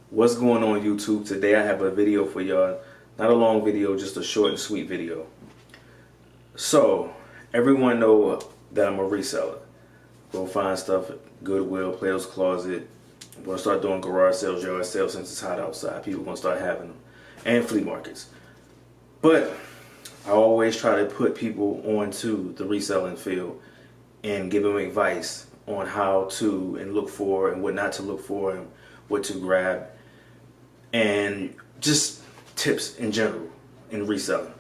What's going on YouTube? Today I have a video for y'all. Not a long video, just a short and sweet video. So, everyone know that I'm a reseller. Go find stuff at Goodwill, Players Closet. I'm going to start doing garage sales, yard sales since it's hot outside. People are going to start having them. And flea markets. But I always try to put people onto the reselling field and give them advice on how to and look for and what not to look for and what to grab. And just tips in general in reselling.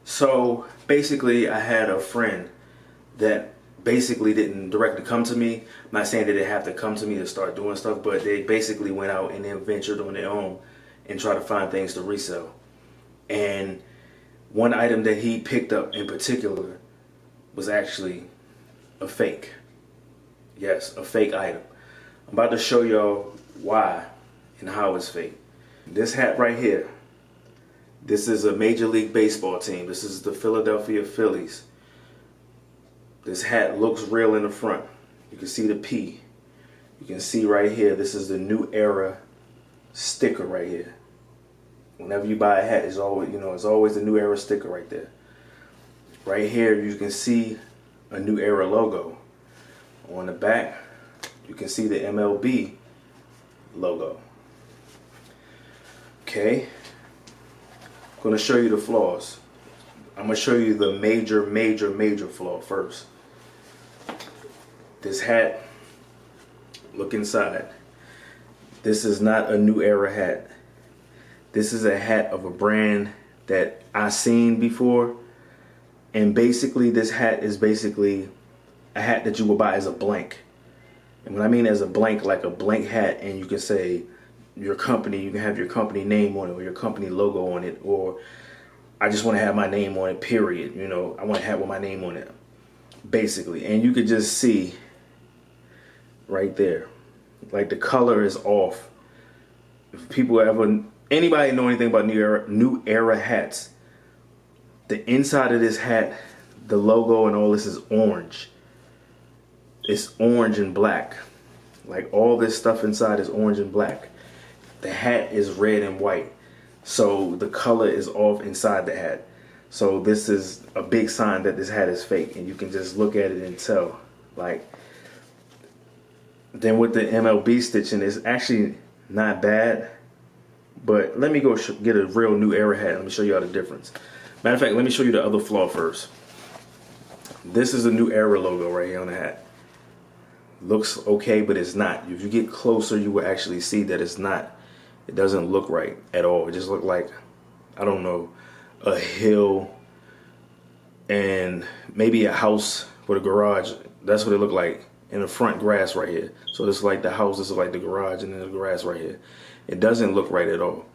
So basically I had a friend that basically didn't directly come to me. I'm not saying that they have to come to me to start doing stuff, but they basically went out and then ventured on their own and tried to find things to resell. And one item that he picked up in particular was actually a fake. Yes, a fake item. I'm about to show y'all why and how it's fake. This hat right here, this is a Major League Baseball team. This is the Philadelphia Phillies. This hat looks real in the front. You can see the P. You can see right here, this is the New Era sticker right here. Whenever you buy a hat, it's always, it's always the New Era sticker right there. Right here, you can see a New Era logo. On the back, you can see the MLB logo. Okay, I'm going to show you the flaws. I'm going to show you the major flaw first. This hat, look inside. This is not a New Era hat. This is a hat of a brand that I've seen before. And basically this hat is basically a hat that you will buy as a blank. And when I mean as a blank, like a blank hat, and you can say your company, you can have your company name on it or your company logo on it, or I just want to have my name on it, period. I want to have my name on it, basically. And you could just see right there, like the color is off. If people ever, anybody know anything about New Era hats, the inside of this hat, the logo and all this is orange. It's orange and black. Like all this stuff inside is orange and black. The hat is red and white. So the color is off inside the hat. So this is a big sign that this hat is fake, and you can just look at it and tell. Like, then with the MLB stitching, it's actually not bad. But let me go get a real New Era hat. Let me show you all the difference. Matter of fact, let me show you the other flaw first. This is the New Era logo right here on the hat. Looks okay, but it's not. If you get closer, you will actually see that it's not. It doesn't look right at all. It just looked like, I don't know, a hill and maybe a house with a garage. That's what it looked like in the front grass right here. So this is like the house, this is like the garage, and then the grass right here. It doesn't look right at all.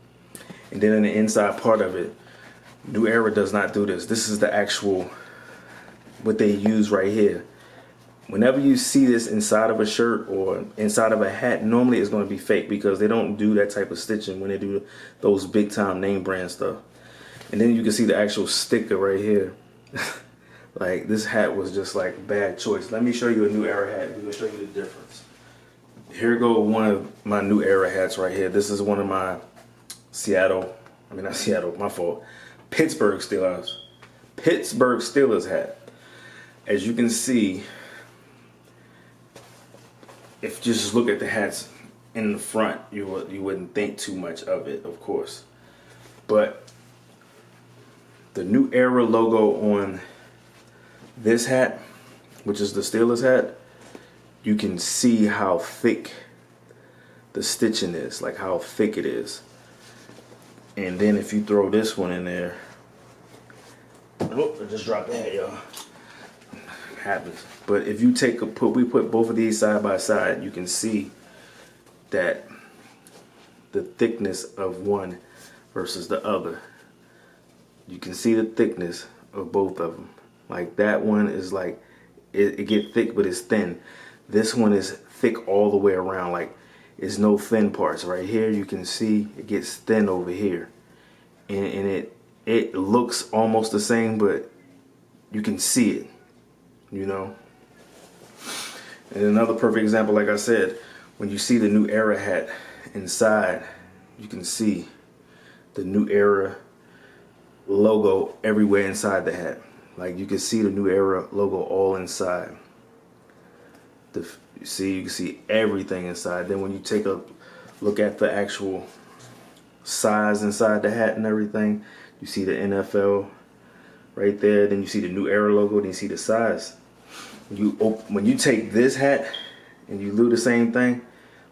And then in the inside part of it, New Era does not do this. This is the actual, what they use right here. Whenever you see this inside of a shirt or inside of a hat, normally it's going to be fake because they don't do that type of stitching when they do those big time name brand stuff. And then you can see the actual sticker right here. Like, this hat was just like a bad choice. Let me show you a New Era hat. We're going to show you the difference. Here go one of my New Era hats right here. This is one of my Pittsburgh Steelers hat. As you can see, if you just look at the hats in the front, you wouldn't think too much of it, of course. But the New Era logo on this hat, which is the Steelers hat, you can see how thick the stitching is, like how thick it is. And then if you throw this one in there, oh, I just dropped the hat, y'all. Happens. But if you we put both of these side by side, you can see that the thickness of one versus the other. You can see the thickness of both of them. Like that one is like, it get thick, but it's thin. This one is thick all the way around. Like, it's no thin parts. Right here, you can see it gets thin over here. And it looks almost the same, but you can see it. And another perfect example, like I said, when you see the New Era hat inside, you can see the New Era logo everywhere inside the hat. Like, you can see the New Era logo all inside. You can see everything inside. Then when you take a look at the actual size inside the hat and everything, you see the NFL right there. Then you see the New Era logo. Then you see the size. When you take this hat and you do the same thing,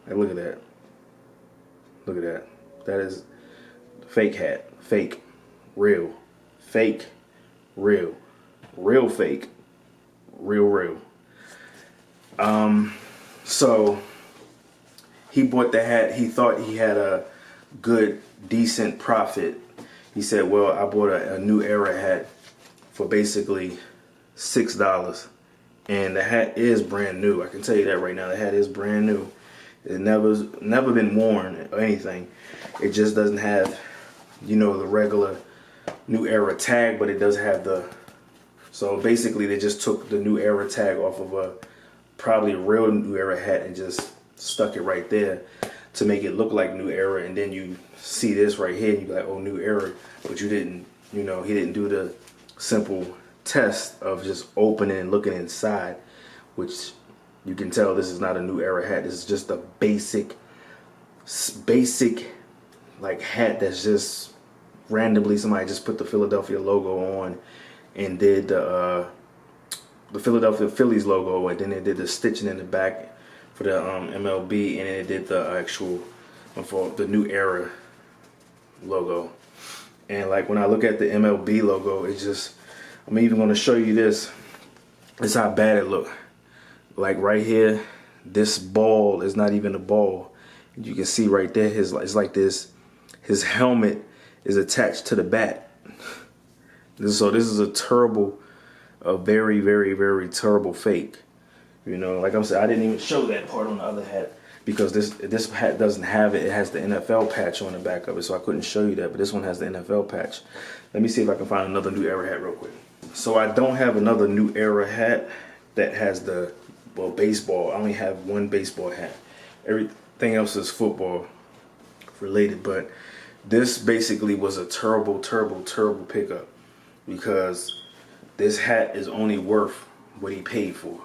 like, look at that. Look at that. That is fake hat. Fake. Real. Fake. Real. Real fake. Real. So he bought the hat. He thought he had a good, decent profit. He said, well, I bought a New Era hat for basically $6. And the hat is brand new. I can tell you that right now. The hat is brand new. It never been worn or anything. It just doesn't have, the regular New Era tag, but it does have the. So basically, they just took the New Era tag off of probably a real New Era hat and just stuck it right there to make it look like New Era. And then you see this right here, and you be like, oh, New Era, but you didn't. He didn't do the simple test of just opening and looking inside, which you can tell this is not a New Era hat. This is just a basic like hat that's just randomly somebody just put the Philadelphia logo on and did the Philadelphia Phillies logo, and then they did the stitching in the back for the MLB, and then it did the actual for the New Era logo. And like when I look at the MLB logo, it's just, I'm even going to show you this. It's how bad it look. Like right here, this ball is not even a ball. You can see right there, it's like this. His helmet is attached to the bat. So this is a very, very, very terrible fake. Like I said, I didn't even show that part on the other hat because this hat doesn't have it. It has the NFL patch on the back of it, so I couldn't show you that. But this one has the NFL patch. Let me see if I can find another New Era hat real quick. So I don't have another New Era hat that has the baseball. I only have one baseball hat. Everything else is football related, but this basically was a terrible pickup because this hat is only worth what he paid for.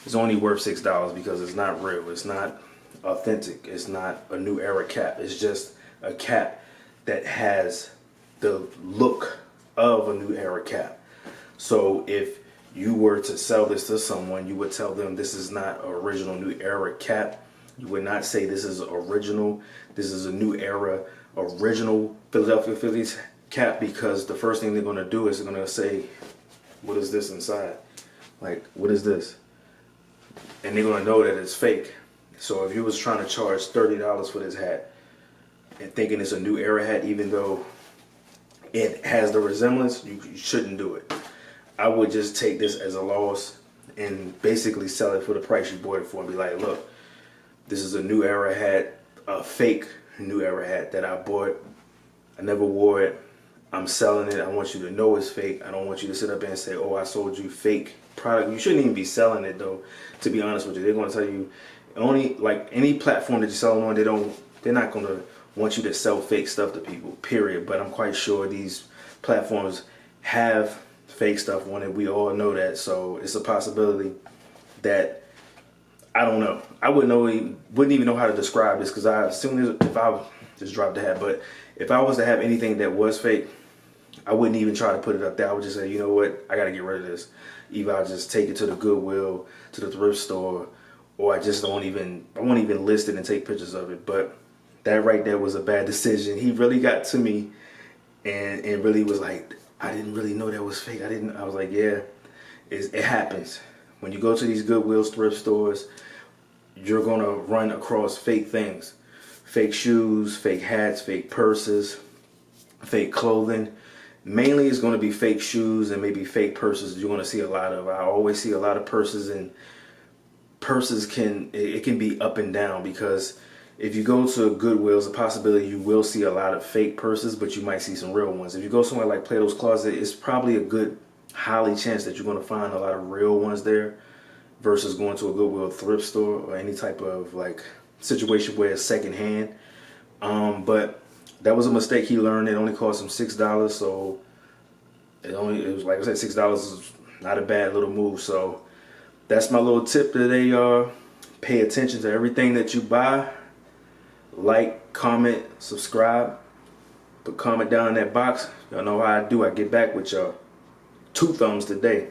It's only worth $6 because it's not real. It's not authentic. It's not a New Era cap. It's just a cap that has the look of a New Era cap. So if you were to sell this to someone, you would tell them this is not an original New Era cap. You would not say this is original. This is a New Era original Philadelphia Phillies cap, because the first thing they're going to do is they're going to say, what is this inside? Like, what is this? And they're going to know that it's fake. So if you was trying to charge $30 for this hat and thinking it's a New Era hat, even though it has the resemblance, you shouldn't do it. I would just take this as a loss and basically sell it for the price you bought it for and be like, look, this is a New Era hat, a fake New Era hat that I bought. I never wore it. I'm selling it. I want you to know it's fake. I don't want you to sit up there and say, oh, I sold you fake product. You shouldn't even be selling it, though, to be honest with you. They're going to tell you, only like any platform that you're selling on, they're not going to want you to sell fake stuff to people, period. But I'm quite sure these platforms have fake stuff on it. We all know that. So it's a possibility that, I don't know. I wouldn't even know how to describe this, because as soon as if I just dropped the hat, but if I was to have anything that was fake, I wouldn't even try to put it up there. I would just say, you know what, I got to get rid of this. Either I'll just take it to the Goodwill, to the thrift store, or I won't even list it and take pictures of it. But that right there was a bad decision. He really got to me and really was like, I didn't really know that was fake. I was like, yeah, it happens. When you go to these Goodwills, thrift stores, you're going to run across fake things. Fake shoes, fake hats, fake purses, fake clothing. Mainly it's going to be fake shoes and maybe fake purses you're going to see a lot of. I always see a lot of purses, and purses can be up and down, because if you go to Goodwill's, a possibility you will see a lot of fake purses, but you might see some real ones. If you go somewhere like Plato's Closet, it's probably a good highly chance that you're going to find a lot of real ones there versus going to a Goodwill thrift store or any type of like situation where it's secondhand. But that was a mistake he learned. It only cost him $6, so it was like I said, $6 is not a bad little move. So that's my little tip today, y'all. Pay attention to everything that you buy. Like, comment, subscribe. Put comment down in that box. Y'all know how I do. I get back with y'all. 2 thumbs today.